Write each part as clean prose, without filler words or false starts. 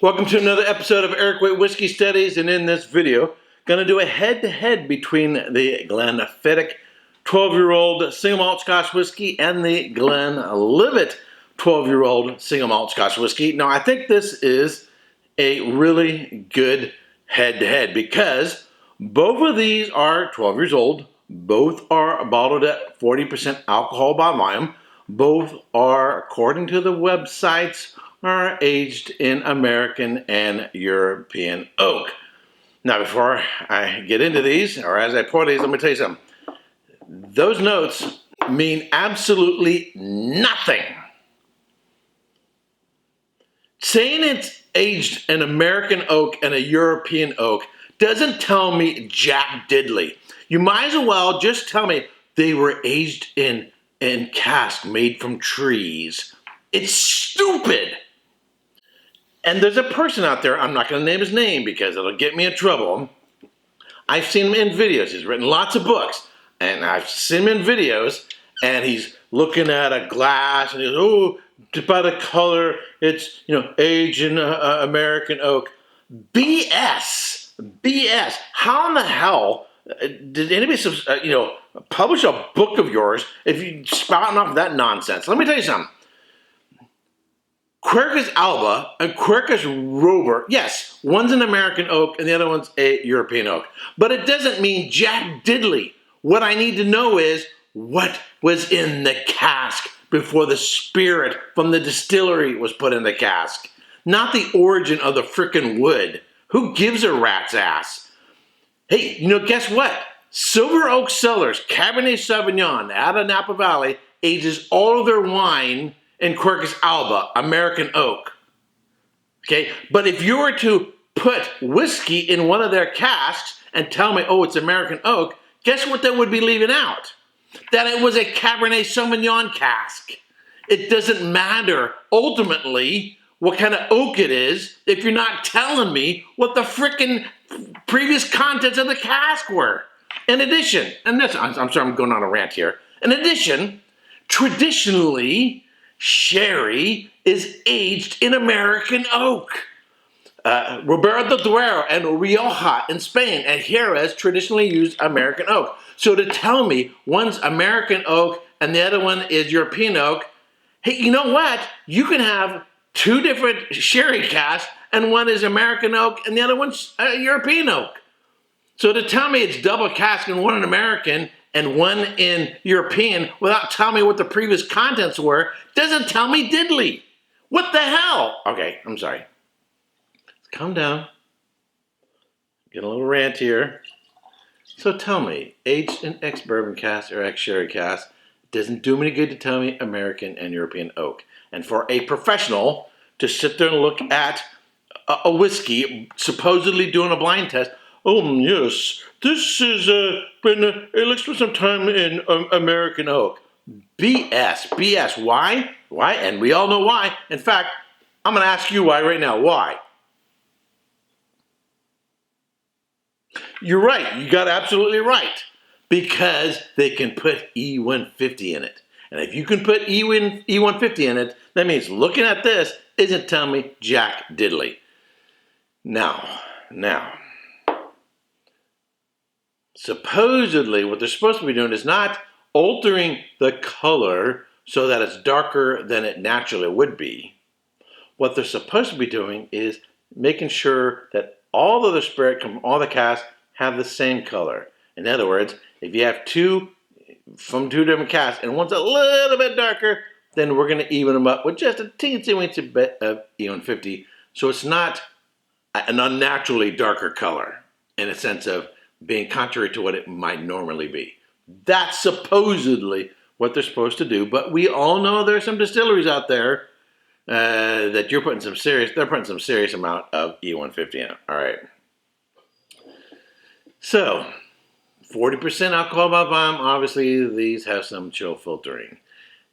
Welcome to another episode of Erik Wait Whiskey Studies, and in this video, going to do a head-to-head between the Glenfiddich 12-year-old single malt Scotch whiskey and the Glenlivet 12-year-old single malt Scotch whiskey. Now, I think this is a really good head-to-head because both of these are 12 years old. Both are bottled at 40% alcohol by volume. Both are, according to the websites, are aged in American and European oak. Now, before I get into these, or as I pour these, let me tell you something. Those notes mean absolutely nothing. Saying it's aged in American oak and a European oak doesn't tell me jack diddly. You might as well just tell me they were aged in cask made from trees. It's stupid. And there's a person out there, I'm not going to name his name because it'll get me in trouble. I've seen him in videos. He's written lots of books. And I've seen him in videos. And he's looking at a glass and he goes, oh, by the color, it's, aged in American oak. BS. BS. How in the hell did anybody, publish a book of yours if you're spouting off that nonsense? Let me tell you something. Quercus alba and Quercus robur, yes, one's an American oak and the other one's a European oak. But it doesn't mean jack diddly. What I need to know is what was in the cask before the spirit from the distillery was put in the cask. Not the origin of the frickin' wood. Who gives a rat's ass? Hey, guess what? Silver Oak Cellars, Cabernet Sauvignon out of Napa Valley, ages all of their wine in Quercus alba, American oak. Okay, but if you were to put whiskey in one of their casks and tell me, oh, it's American oak, guess what that would be leaving out? That it was a Cabernet Sauvignon cask. It doesn't matter, ultimately, what kind of oak it is if you're not telling me what the frickin' previous contents of the cask were. In addition, and this, I'm sorry I'm going on a rant here. In addition, traditionally, sherry is aged in American oak. Ribera del Duero and Rioja in Spain and Jerez traditionally used American oak. So to tell me one's American oak and the other one is European oak, hey, you know what? You can have two different sherry casks and one is American oak and the other one's European oak. So to tell me it's double cask and one in American and one in European without telling me what the previous contents were doesn't tell me diddly. What the hell? Okay, I'm sorry. Calm down. Get a little rant here. So tell me, aged in ex-bourbon cask or ex-sherry cask doesn't do me any good to tell me American and European oak. And for a professional to sit there and look at a whiskey, supposedly doing a blind test, oh, yes, this has been aged for some time in American oak. BS. BS. Why? Why? And we all know why. In fact, I'm going to ask you why right now. Why? You're right. You got absolutely right. Because they can put E150 in it. And if you can put E150 in it, that means looking at this isn't telling me jack diddly. Now, supposedly, what they're supposed to be doing is not altering the color so that it's darker than it naturally would be. What they're supposed to be doing is making sure that all of the spirit from all the casks have the same color. In other words, if you have two from two different casks and one's a little bit darker, then we're going to even them up with just a teensy bit of E150. So it's not an unnaturally darker color in a sense of being contrary to what it might normally be. That's supposedly what they're supposed to do, but we all know there's some distilleries out there that they're putting some serious amount of E150 in it. All right. So, 40% alcohol by volume, obviously these have some chill filtering.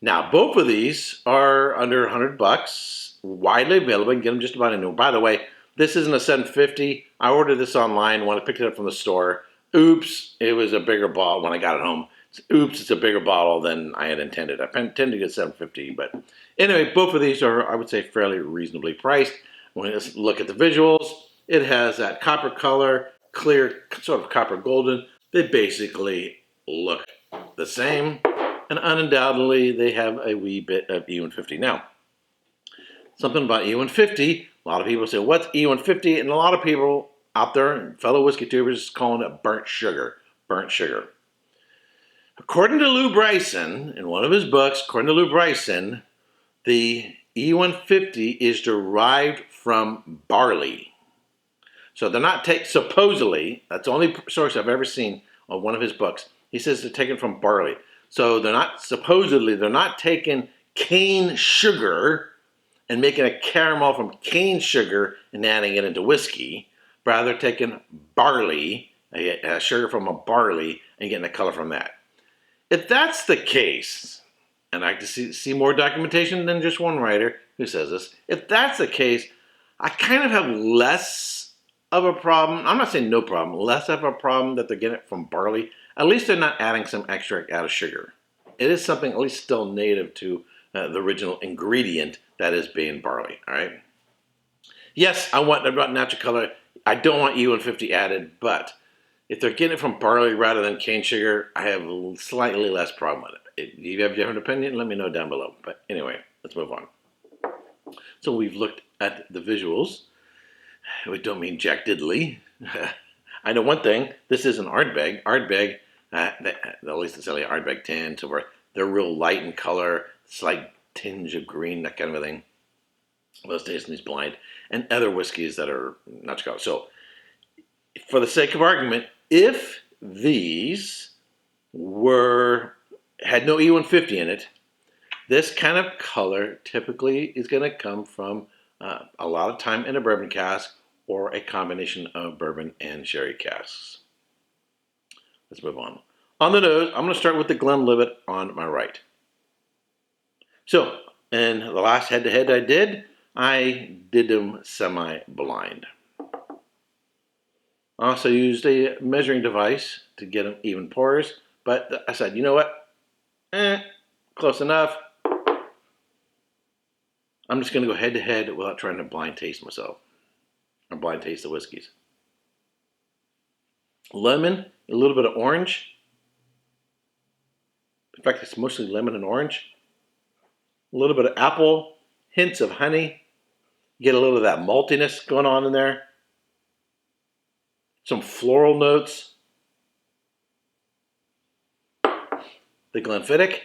Now, both of these are under $100, widely available. You can get them just about anywhere. By the way, this isn't a 750. I ordered this online when I picked it up from the store. Oops, it was a bigger bottle when I got it home. Oops, it's a bigger bottle than I had intended. I intended to get 750, but anyway, both of these are, I would say, fairly reasonably priced. when you look at the visuals, it has that copper color, clear, sort of copper golden. They basically look the same, and undoubtedly they have a wee bit of E150. Now, something about E150, a lot of people say, what's E150? And a lot of people out there, fellow whiskey tubers, calling it burnt sugar. Burnt sugar. According to Lou Bryson, in one of his books, according to Lou Bryson, the E150 is derived from barley. So they're not supposedly, that's the only source I've ever seen of one of his books. He says they're taken from barley. So they're not taking cane sugar and making a caramel from cane sugar and adding it into whiskey. Rather, taking barley, a sugar from a barley, and getting a color from that. If that's the case, and I like to see more documentation than just one writer who says this. If that's the case, I kind of have less of a problem. I'm not saying no problem, less of a problem that they're getting it from barley. At least they're not adding some extract out of sugar. It is something at least still native to the original ingredient that is being barley, all right? Yes, I want natural color. I don't want E150 added, but if they're getting it from barley rather than cane sugar, I have a slightly less problem with it. If you have a different opinion, let me know down below. But anyway, let's move on. So we've looked at the visuals. We don't mean jack diddly. I know one thing. This is an Ardbeg. Ardbeg, at least it's only Ardbeg 10, so they're real light in color, slight tinge of green, that kind of a thing. Those days in these blind. And other whiskeys that are not Chicago. So for the sake of argument, if these had no E150 in it, this kind of color typically is going to come from a lot of time in a bourbon cask or a combination of bourbon and sherry casks. Let's move on. On the nose, I'm going to start with the Glenlivet on my right. So, in the last head-to-head I did them semi-blind. I also used a measuring device to get them even pours, but I said, you know what? Close enough. I'm just going to go head-to-head without trying to blind taste myself, or blind taste the whiskeys. Lemon, a little bit of orange. In fact, it's mostly lemon and orange. A little bit of apple, hints of honey. Get a little of that maltiness going on in there. Some floral notes. The Glenfiddich.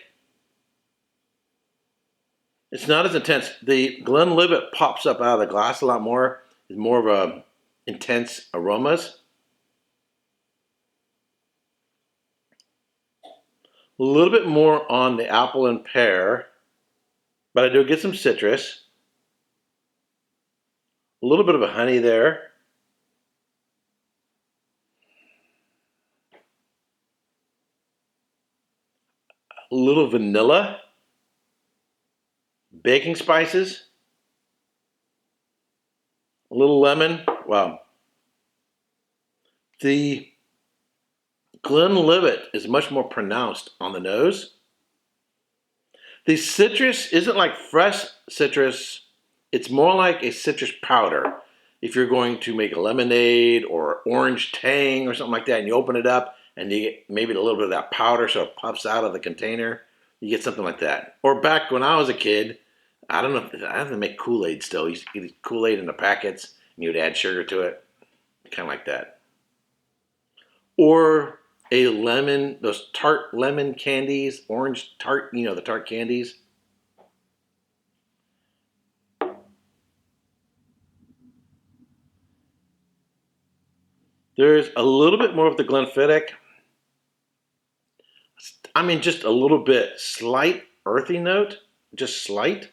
It's not as intense. The Glenlivet pops up out of the glass a lot more. It's more of a intense aromas. A little bit more on the apple and pear, but I do get some citrus. A little bit of a honey there. A little vanilla. Baking spices. A little lemon. Wow. The Glenlivet is much more pronounced on the nose. The citrus isn't like fresh citrus. It's more like a citrus powder. If you're going to make a lemonade or orange tang or something like that, and you open it up and you get maybe a little bit of that powder so it puffs out of the container, you get something like that. Or back when I was a kid, I don't know, I have to make Kool-Aid still. You used to get Kool-Aid in the packets and you would add sugar to it. Kind of like that. Or a lemon, those tart lemon candies, orange tart, you know, the tart candies. There's a little bit more of the Glenfiddich. I mean, just a little bit. Slight earthy note. Just slight.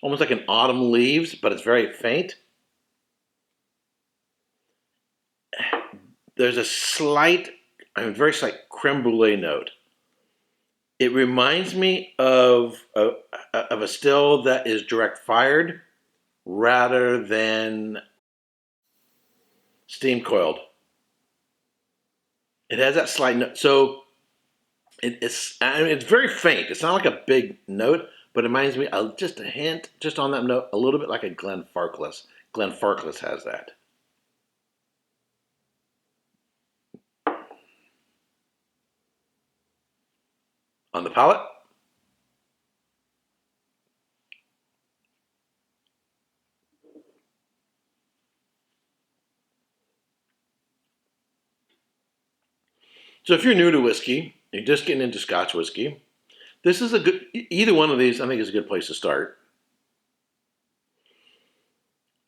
Almost like an autumn leaves, but it's very faint. There's a very slight creme brulee note. It reminds me of a still that is direct fired rather than steam coiled. It has that slight note. So it's very faint. It's not like a big note, but it reminds me just a hint, just on that note, a little bit like a Glenfarclas. Glenfarclas has that. On the palate, so if you're new to whiskey, you're just getting into Scotch whiskey, this is a good, either one of these I think is a good place to start.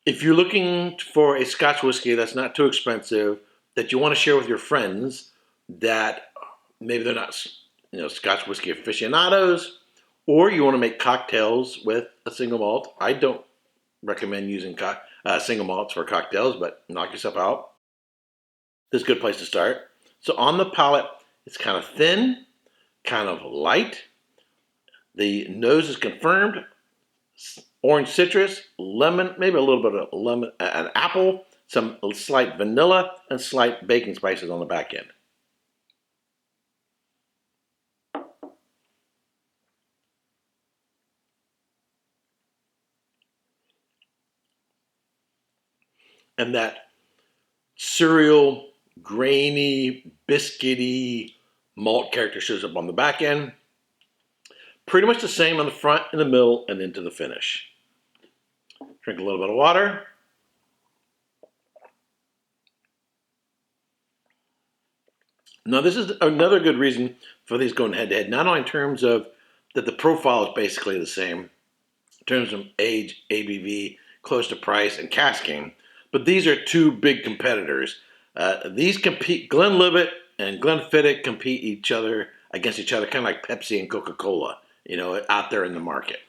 If you're looking for a Scotch whiskey that's not too expensive, that you want to share with your friends, that maybe they're not, Scotch whiskey aficionados, or you want to make cocktails with a single malt. I don't recommend using single malts for cocktails, but knock yourself out. This is a good place to start. So on the palate, it's kind of thin, kind of light. The nose is confirmed. Orange citrus, lemon, maybe a little bit of lemon, an apple, some slight vanilla, and slight baking spices on the back end. And that cereal, grainy, biscuity malt character shows up on the back end. Pretty much the same on the front, in the middle, and into the finish. Drink a little bit of water. Now, this is another good reason for these going head to head, not only in terms of that the profile is basically the same, in terms of age, ABV, close to price, and casking, but these are two big competitors. These compete, Glenlivet and Glenfiddich compete against each other, kind of like Pepsi and Coca-Cola, out there in the market.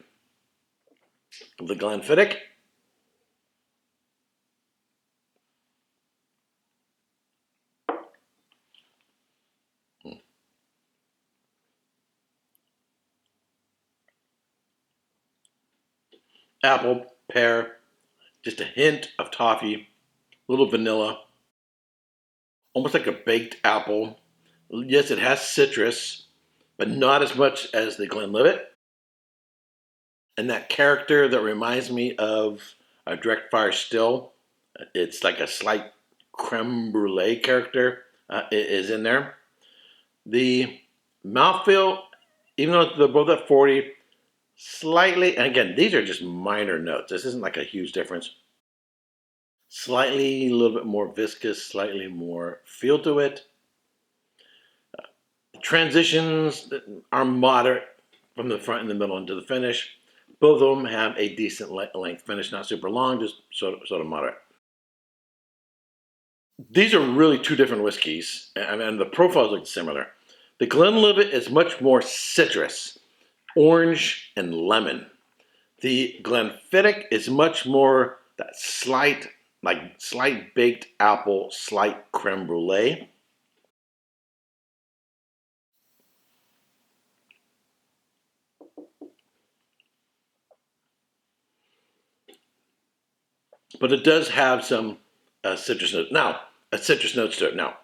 The Glenfiddich, apple, pear, just a hint of toffee, a little vanilla, almost like a baked apple. Yes, it has citrus, but not as much as the Glenlivet. And that character that reminds me of a direct fire still, it's like a slight creme brulee character is in there. The mouthfeel, even though they're both at 40, slightly, and again, these are just minor notes. This isn't like a huge difference. Slightly, a little bit more viscous, slightly more feel to it. Transitions are moderate from the front and the middle into the finish. Both of them have a decent length finish, not super long, just sort of moderate. These are really two different whiskeys, and the profiles look similar. The Glenlivet is much more citrus, orange and lemon. The Glenfiddich is much more that slight baked apple, slight creme brulee. But it does have some citrus notes. Citrus notes to it. Now,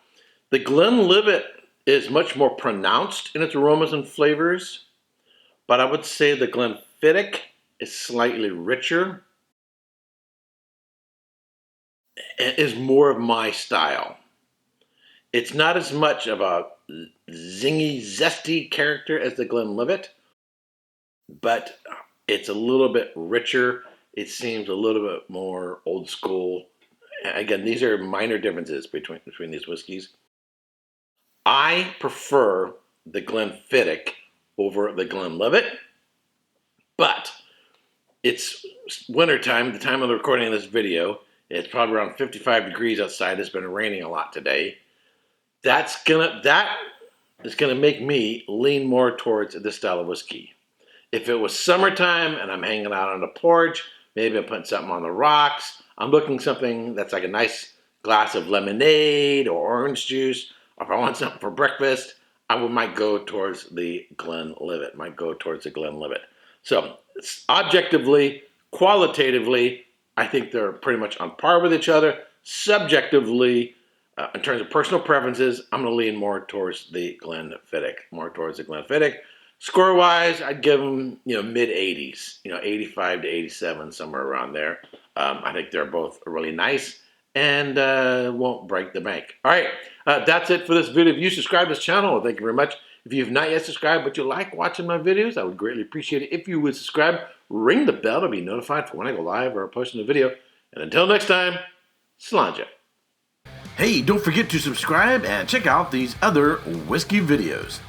the Glenlivet is much more pronounced in its aromas and flavors, but I would say the Glenfiddich is slightly richer. It is more of my style. It's not as much of a zingy, zesty character as the Glenlivet, but it's a little bit richer. It seems a little bit more old school. Again, these are minor differences between these whiskeys. I prefer the Glenfiddich over the Glenlivet, but it's wintertime, the time of the recording of this video. It's probably around 55 degrees outside. It's been raining a lot today. That is gonna make me lean more towards this style of whiskey. If it was summertime and I'm hanging out on the porch, maybe I'm putting something on the rocks, I'm looking something that's like a nice glass of lemonade or orange juice. Or if I want something for breakfast, might go towards the Glenlivet. So objectively, qualitatively, I think they're pretty much on par with each other. Subjectively, in terms of personal preferences, I'm going to lean more towards the Glenfiddich. Score-wise, I'd give them, mid-80s, 85 to 87, somewhere around there. I think they're both really nice and won't break the bank. All right, that's it for this video. If you subscribe to this channel, thank you very much. If you have not yet subscribed, but you like watching my videos, I would greatly appreciate it if you would subscribe. Ring the bell to be notified for when I go live or post a video. And until next time, Slanja. Hey, don't forget to subscribe and check out these other whiskey videos.